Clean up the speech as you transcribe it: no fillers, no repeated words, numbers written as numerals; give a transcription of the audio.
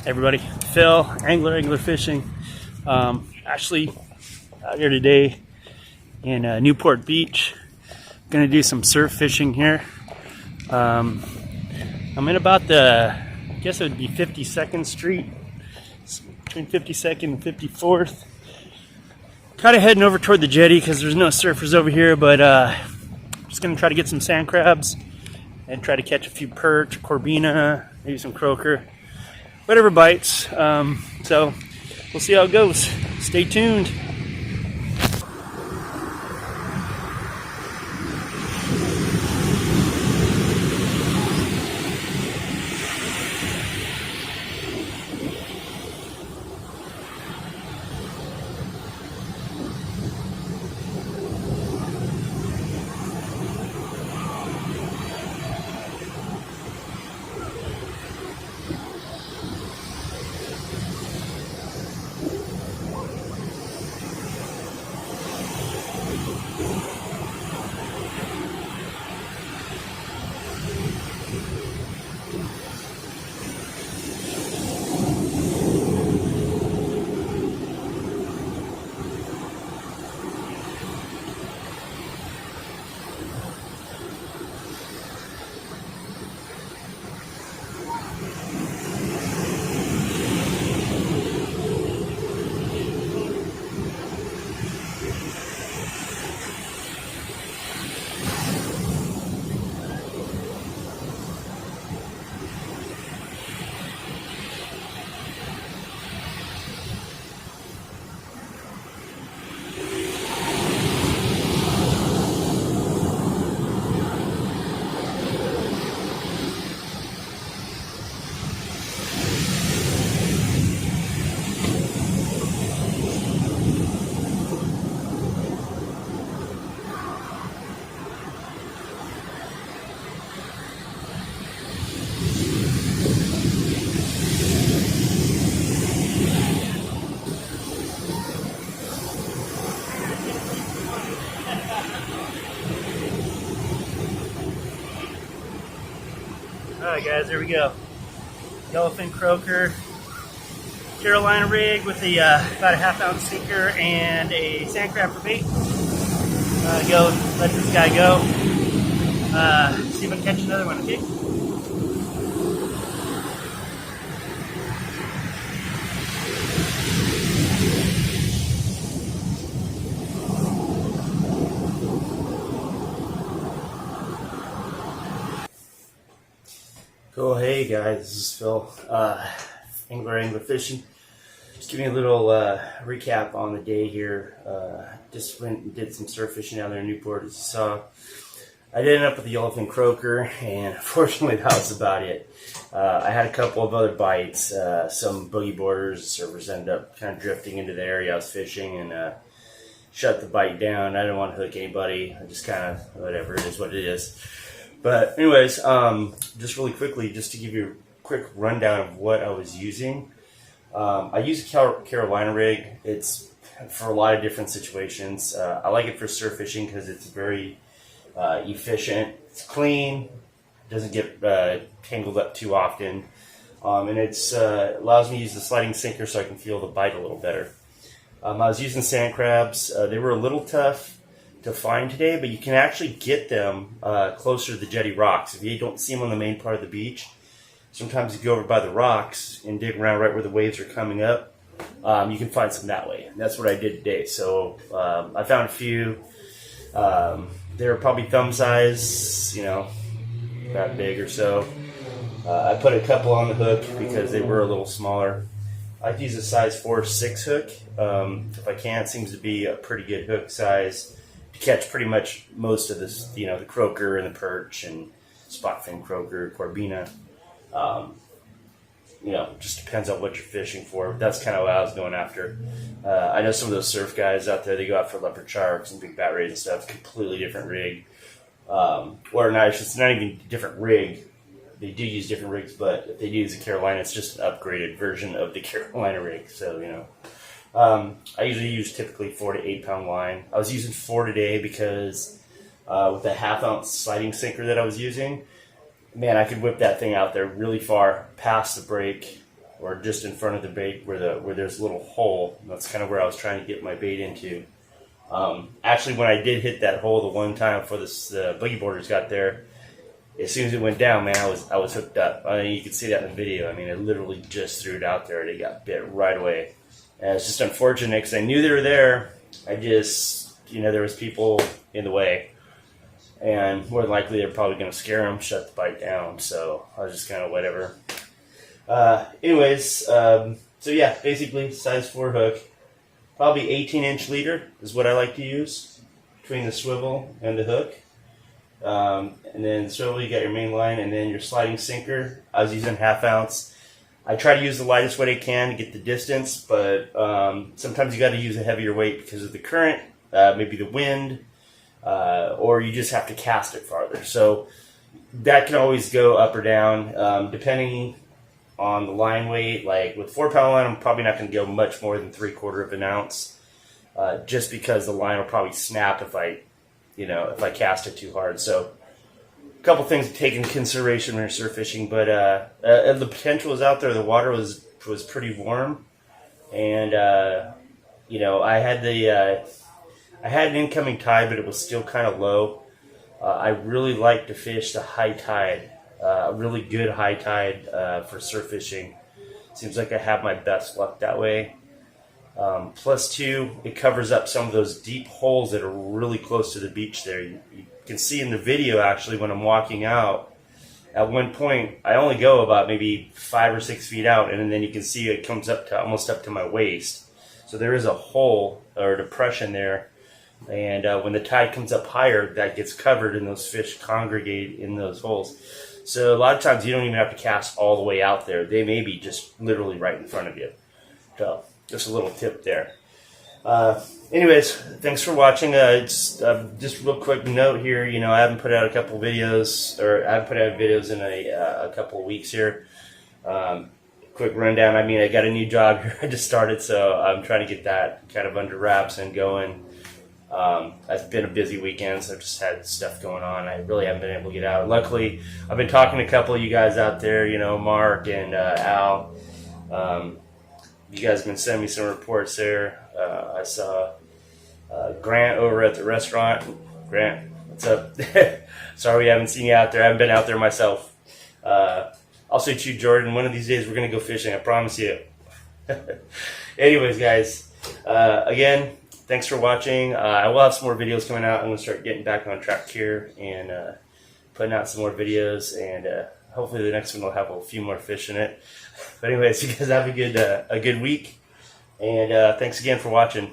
Everybody, Phil, angler fishing. Actually, out here today in Newport Beach. Gonna do some surf fishing here. I'm in about I guess it would be 52nd Street, between 52nd and 54th. Kind of heading over toward the jetty because there's no surfers over here, but just gonna try to get some sand crabs and try to catch a few perch, corbina, maybe some croaker. Whatever bites. So we'll see how it goes. Stay tuned. Alright guys, there we go. Yellowfin croaker, Carolina rig with about a ½ ounce sinker and a sand crab for bait. Go, let this guy go. See if I can catch another one, okay? Oh, hey guys, this is Phil, angler fishing. Just giving you a little recap on the day here. Just went and did some surf fishing down there in Newport, as you saw. I did end up with the yellowfin croaker, and unfortunately that was about it. I had a couple of other bites, some boogie boarders. Surfers ended up kind of drifting into the area I was fishing and shut the bite down. I didn't want to hook anybody. I just kind of, whatever, it is what it is. But anyways, just really quickly, just to give you a quick rundown of what I was using. I use a Carolina rig. It's for a lot of different situations. I like it for surf fishing because it's very efficient. It's clean, doesn't get tangled up too often, and it's allows me to use the sliding sinker so I can feel the bite a little better. I was using sand crabs. They were a little tough to find today, but you can actually get them closer to the jetty rocks. If you don't see them on the main part of the beach, sometimes you go over by the rocks and dig around right where the waves are coming up. You can find some that way. And that's what I did today. So I found a few. They were probably thumb size, that big or so. I put a couple on the hook because they were a little smaller. I use a size 4-6 hook. If I can, it seems to be a pretty good hook size to catch pretty much most of this, the croaker and the perch and spot fin croaker, corbina. Just depends on what you're fishing for. That's kind of what I was going after. I know some of those surf guys out there, they go out for leopard sharks and big bat rays and stuff. Completely different rig. Or not, it's not even a different rig. They do use different rigs, but if they do use a Carolina, it's just an upgraded version of the Carolina rig. So, I usually use typically 4 to 8 pound line. I was using 4 today because with the ½ ounce sliding sinker that I was using, man, I could whip that thing out there really far past the break or just in front of the bait where there's a little hole. And that's kind of where I was trying to get my bait into. Actually, when I did hit that hole the one time before the boogie boarders got there, as soon as it went down, man, I was hooked up. I mean, you can see that in the video. I mean, I literally just threw it out there and it got bit right away. And it's just unfortunate because I knew they were there. I just, there was people in the way. And more than likely, they're probably going to scare them, shut the bite down. So I was just kind of whatever. So yeah, basically size 4 hook. Probably 18-inch leader is what I like to use between the swivel and the hook. And then the swivel, you got your main line, and then your sliding sinker. I was using 1/2 ounce. I try to use the lightest weight I can to get the distance, but sometimes you got to use a heavier weight because of the current, maybe the wind, or you just have to cast it farther. So that can always go up or down depending on the line weight. Like with 4-pound line, I'm probably not going to go much more than 3/4 ounce, just because the line will probably snap if I cast it too hard. So a couple things to take into consideration when you're surf fishing, but the potential is out there. The water was pretty warm, and I had an incoming tide, but it was still kind of low. I really like to fish the high tide. A really good high tide for surf fishing. Seems like I have my best luck that way. Plus 2, it covers up some of those deep holes that are really close to the beach there. You can see in the video, actually, when I'm walking out, at one point, I only go about maybe 5 or 6 feet out, and then you can see it comes up to almost up to my waist. So there is a hole or depression there. And when the tide comes up higher, that gets covered and those fish congregate in those holes. So a lot of times you don't even have to cast all the way out there. They may be just literally right in front of you. So just a little tip there. Anyways, thanks for watching. It's just a real quick note here. I haven't put out a couple videos, or I haven't put out videos in a couple of weeks here. Quick rundown. I mean, I got a new job here. I just started, so I'm trying to get that kind of under wraps and going. It's been a busy weekend, so I've just had stuff going on. I really haven't been able to get out. Luckily, I've been talking to a couple of you guys out there, Mark and Al. You guys have been sending me some reports there. I saw Grant over at the restaurant. Grant, what's up? Sorry we haven't seen you out there. I haven't been out there myself. Also, to you, Jordan, one of these days we're going to go fishing. I promise you. Anyways, guys, again, thanks for watching. I will have some more videos coming out. I'm going to start getting back on track here and putting out some more videos. And hopefully the next one will have a few more fish in it. But anyways, you guys have a good week. And thanks again for watching.